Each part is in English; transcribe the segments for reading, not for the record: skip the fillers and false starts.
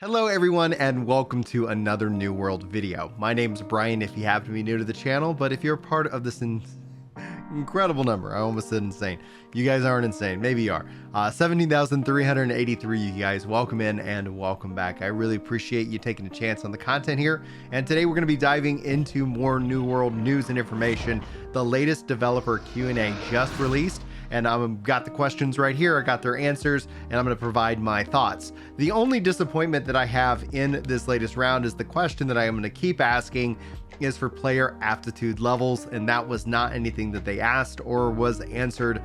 Hello everyone and welcome to another New World video. My name's Brian if you happen to be new to the channel, but if you're part of this incredible number, I almost said insane. You guys aren't insane, maybe you are. 17,383 you guys, welcome in and welcome back. I really appreciate you taking a chance on the content here. And today we're going to be diving into more New World news and information. The latest developer Q&A just released. And I've got the questions right here. I got their answers and I'm going to provide my thoughts. The only disappointment that I have in this latest round is the question that I am going to keep asking is for player aptitude levels. And that was not anything that they asked or was answered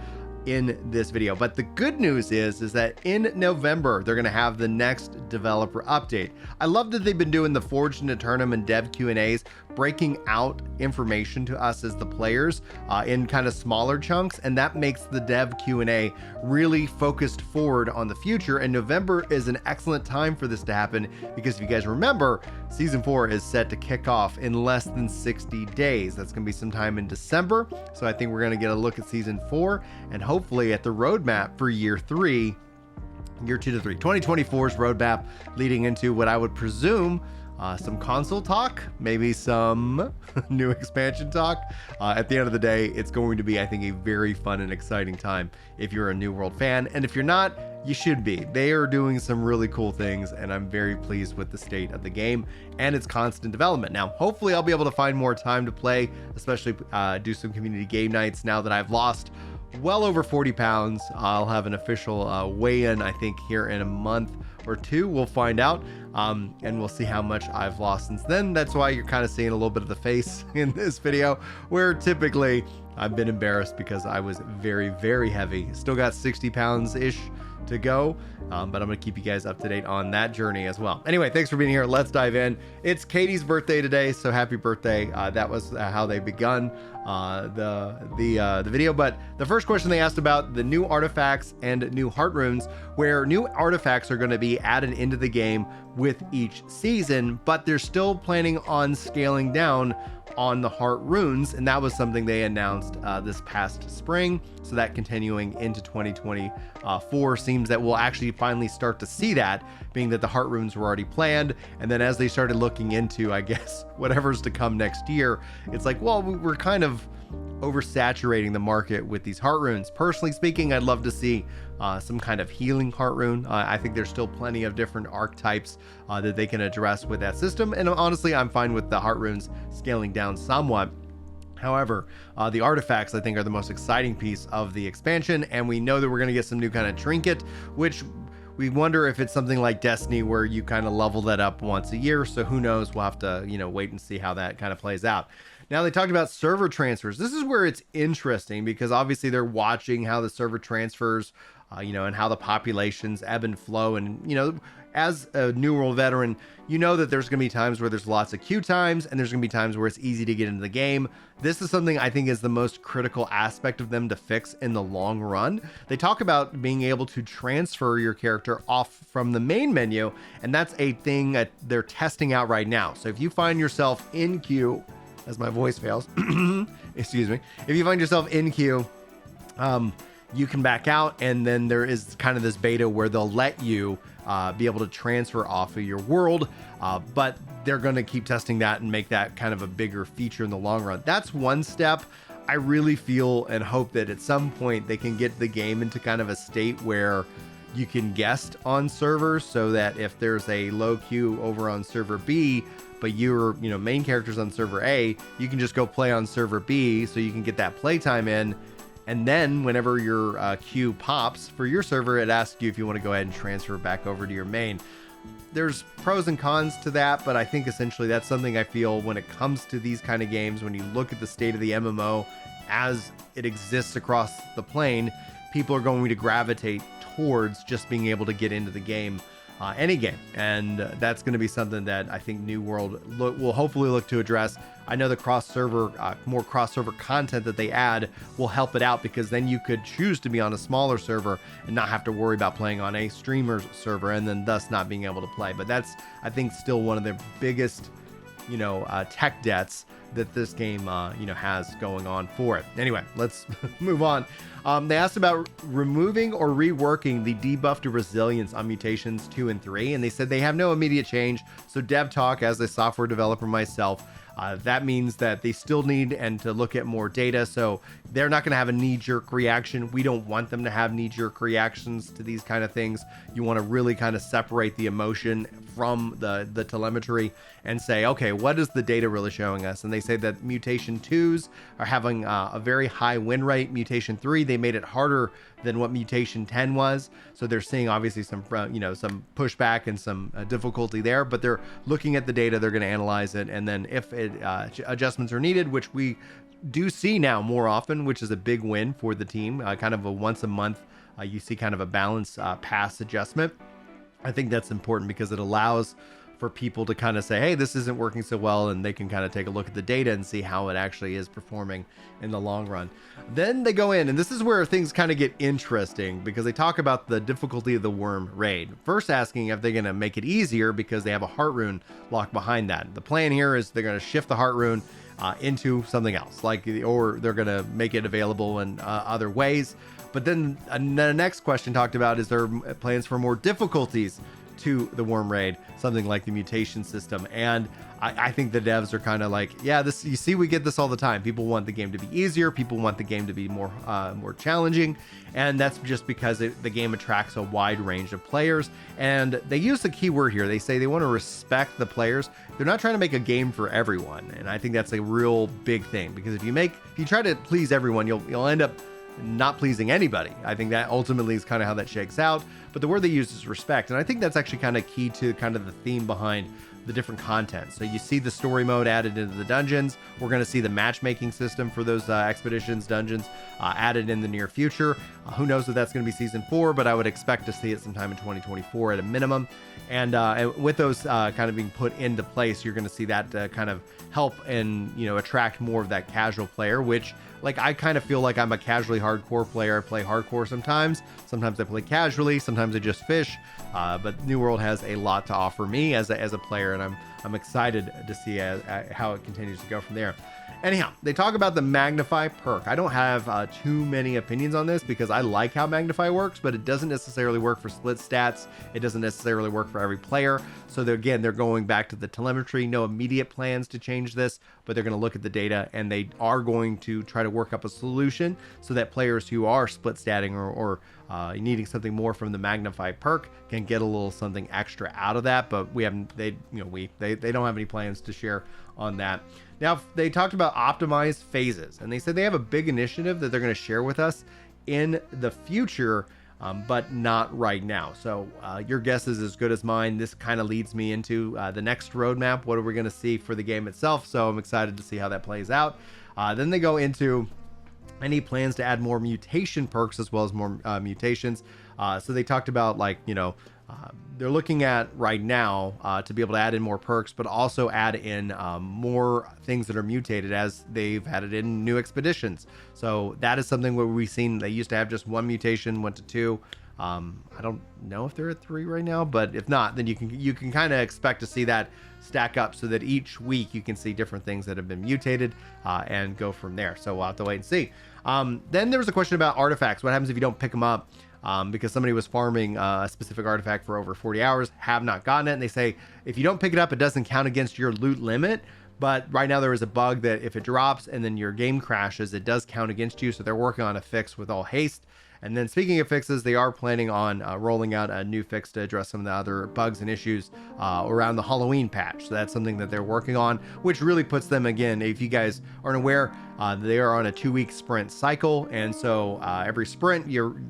in this video. But the good news is that in November, they're going to have the next developer update. I love that they've been doing the Forged into Tournament dev Q&As, breaking out information to us as the players in kind of smaller chunks. And that makes the dev Q&A really focused forward on the future. And November is an excellent time for this to happen because if you guys remember, season 4 is set to kick off in less than 60 days. That's going to be sometime in December. So I think we're going to get a look at season 4 and hopefully at the roadmap for year 2 to 3, 2024's roadmap leading into what I would presume some console talk, maybe some new expansion talk. At the end of the day, it's going to be, I think, a very fun and exciting time if you're a New World fan. And if you're not, you should be. They are doing some really cool things, and I'm very pleased with the state of the game and its constant development. Now, hopefully I'll be able to find more time to play, especially do some community game nights now that I've lost well over 40 pounds. I'll have an official weigh-in, I think, here in a month or two. We'll find out, and we'll see how much I've lost since then. That's why you're kind of seeing a little bit of the face in this video, where typically I've been embarrassed because I was very, very heavy. Still got 60 pounds-ish to go, but I'm gonna keep you guys up to date on that journey as well. Anyway, thanks for being here. Let's dive in. It's Katie's birthday today, so happy birthday. That was how they begun the video. But the first question they asked about the new artifacts and new heart runes, where new artifacts are going to be added into the game with each season, but they're still planning on scaling down on the heart runes, and that was something they announced this past spring. So that continuing into 2024 seems that we'll actually finally start to see that, being that the heart runes were already planned. And then as they started looking into, I guess, whatever's to come next year, it's like, well, we're kind of oversaturating the market with these heart runes. Personally speaking, I'd love to see some kind of healing heart rune. I think there's still plenty of different archetypes that they can address with that system. And honestly, I'm fine with the heart runes scaling down somewhat. However, the artifacts, I think, are the most exciting piece of the expansion. And we know that we're going to get some new kind of trinket, which we wonder if it's something like Destiny where you kind of level that up once a year. So who knows? We'll have to, wait and see how that kind of plays out. Now, they talked about server transfers. This is where it's interesting because obviously they're watching how the server transfers, and how the populations ebb and flow. And, as a New World veteran, you know that there's going to be times where there's lots of queue times and there's going to be times where it's easy to get into the game. This is something I think is the most critical aspect of them to fix in the long run. They talk about being able to transfer your character off from the main menu, and that's a thing that they're testing out right now. So if you find yourself in queue, as my voice fails, excuse me, if you find yourself in queue, you can back out, and then there is kind of this beta where they'll let you be able to transfer off of your world, but they're going to keep testing that and make that kind of a bigger feature in the long run. That's one step. I really feel and hope that at some point they can get the game into kind of a state where you can guest on servers, so that if there's a low queue over on server B, but your main character's on server A, you can just go play on server B, so you can get that playtime in. And then whenever your queue pops for your server, it asks you if you want to go ahead and transfer back over to your main. There's pros and cons to that, but I think essentially that's something I feel when it comes to these kind of games, when you look at the state of the MMO as it exists across the plane, people are going to gravitate towards just being able to get into the game, any game. And that's going to be something that I think New World will hopefully look to address. I know the more cross-server content that they add will help it out, because then you could choose to be on a smaller server and not have to worry about playing on a streamer's server and then thus not being able to play. But that's, I think, still one of the biggest, tech debts that this game, has going on for it. Anyway, let's move on. They asked about removing or reworking the debuff to resilience on Mutations 2 and 3, and they said they have no immediate change. So dev talk, as a software developer myself, that means that they still need to look at more data. So they're not going to have a knee-jerk reaction. We don't want them to have knee-jerk reactions to these kind of things. You want to really kind of separate the emotion from the telemetry and say, okay, what is the data really showing us? And they say that Mutation 2s are having a very high win rate. Mutation 3, they made it harder than what Mutation 10 was. So they're seeing obviously some some pushback and some difficulty there, but they're looking at the data, they're going to analyze it, and then if adjustments are needed, which we do see now more often, which is a big win for the team, kind of a once a month, you see kind of a balance pass adjustment. I think that's important because it allows for people to kind of say, hey, this isn't working so well, and they can kind of take a look at the data and see how it actually is performing in the long run. Then they go in, and this is where things kind of get interesting, because they talk about the difficulty of the worm raid. First asking if they're going to make it easier because they have a heart rune locked behind that. The plan here is they're going to shift the heart rune into something else, or they're going to make it available in other ways. But then the next question talked about, is there plans for more difficulties to the worm raid, something like the mutation system? And I think the devs are kind of like, yeah, this, you see, we get this all the time. People want the game to be easier. People want the game to be more challenging. And that's just because the game attracts a wide range of players. And they use the key word here. They say they want to respect the players. They're not trying to make a game for everyone. And I think that's a real big thing, because if you try to please everyone, you'll end up not pleasing anybody. I think that ultimately is kind of how that shakes out. But the word they use is respect. And I think that's actually kind of key to kind of the theme behind the different content. So you see the story mode added into the dungeons. We're going to see the matchmaking system for those expeditions, dungeons added in the near future. Who knows if that's going to be season 4, but I would expect to see it sometime in 2024 at a minimum. And with those kind of being put into place, you're going to see that kind of help and attract more of that casual player, which, like, I kind of feel like I'm a casually hardcore player. I play hardcore sometimes. Sometimes I play casually. Sometimes I just fish. But New World has a lot to offer me as a player, and I'm excited to see how it continues to go from there. Anyhow, they talk about the Magnify perk. I don't have too many opinions on this because I like how Magnify works, but it doesn't necessarily work for split stats. It doesn't necessarily work for every player. So they're going back to the telemetry. No immediate plans to change this, but they're going to look at the data, and they are going to try to work up a solution so that players who are split statting or needing something more from the Magnify perk can get a little something extra out of that. But they don't have any plans to share on that. Now, they talked about optimized phases, and they said they have a big initiative that they're going to share with us in the future, but not right now. So your guess is as good as mine. This kind of leads me into the next roadmap. What are we going to see for the game itself? So I'm excited to see how that plays out. Then they go into any plans to add more mutation perks as well as more mutations. So they talked about, they're looking at right now to be able to add in more perks, but also add in more things that are mutated, as they've added in new expeditions. So that is something where we've seen they used to have just one mutation, went to 2. I don't know if they're at 3 right now, but if not, then you can kind of expect to see that stack up so that each week you can see different things that have been mutated and go from there. So we'll have to wait and see. Then there was a question about artifacts. What happens if you don't pick them up? Because somebody was farming a specific artifact for over 40 hours, have not gotten it. And they say, if you don't pick it up, it doesn't count against your loot limit. But right now there is a bug that if it drops and then your game crashes, it does count against you. So they're working on a fix with all haste. And then speaking of fixes, they are planning on rolling out a new fix to address some of the other bugs and issues around the Halloween patch. So that's something that they're working on, which really puts them, again, if you guys aren't aware, they are on a 2-week sprint cycle. And so every sprint,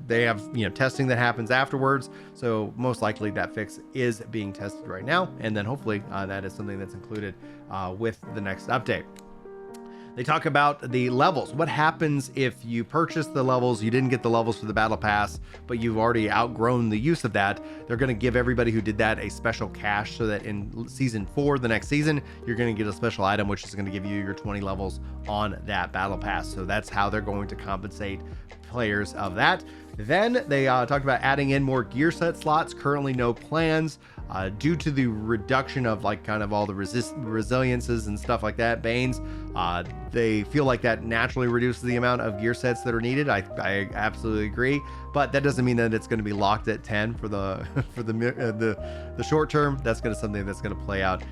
they have testing that happens afterwards. So most likely that fix is being tested right now. And then hopefully that is something that's included with the next update. They talk about the levels. What happens if you purchase the levels, you didn't get the levels for the battle pass, but you've already outgrown the use of that? They're going to give everybody who did that a special cash so that in season 4, the next season, you're going to get a special item, which is going to give you your 20 levels on that battle pass. So that's how they're going to compensate players of that. Then they talked about adding in more gear set slots. Currently no plans due to the reduction of like kind of all the resiliences and stuff like that, Banes, they feel like that naturally reduces the amount of gear sets that are needed. I absolutely agree, but that doesn't mean that it's going to be locked at 10 for the for the short term. That's going to something that's going to play out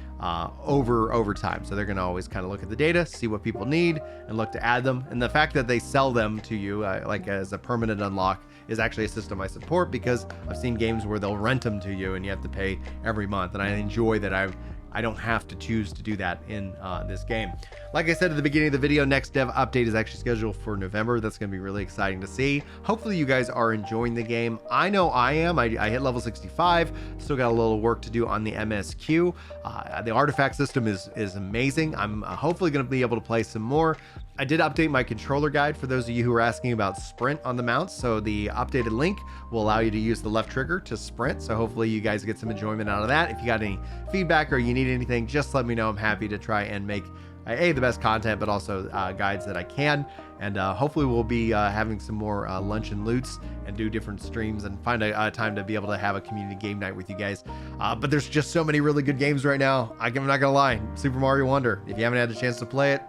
over time. So they're going to always kind of look at the data, see what people need, and look to add them. And the fact that they sell them to you like as a permanent unlock is actually a system I support, because I've seen games where they'll rent them to you and you have to pay every month, and I enjoy that I don't have to choose to do that in this game. Like I said at the beginning of the video, next dev update is actually scheduled for November. That's going to be really exciting to see. Hopefully you guys are enjoying the game. I know I am. I hit level 65. Still got a little work to do on the MSQ. The artifact system is amazing. I'm hopefully going to be able to play some more. I did update my controller guide for those of you who are asking about sprint on the mounts. So the updated link will allow you to use the left trigger to sprint. So hopefully you guys get some enjoyment out of that. If you got any feedback or you need anything, just let me know. I'm happy to try and make the best content, but also guides that I can. And hopefully we'll be having some more lunch and loots and do different streams and find a time to be able to have a community game night with you guys. But there's just so many really good games right now. I'm not gonna lie. Super Mario Wonder, if you haven't had the chance to play it,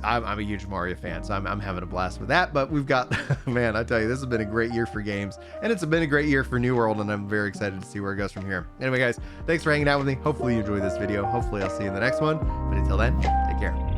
I'm a huge Mario fan, so I'm having a blast with that. But we've got, man, I tell you, this has been a great year for games, and it's been a great year for New World, and I'm very excited to see where it goes from here. Anyway, guys, thanks for hanging out with me. Hopefully you enjoyed this video. Hopefully I'll see you in the next one. But until then, take care.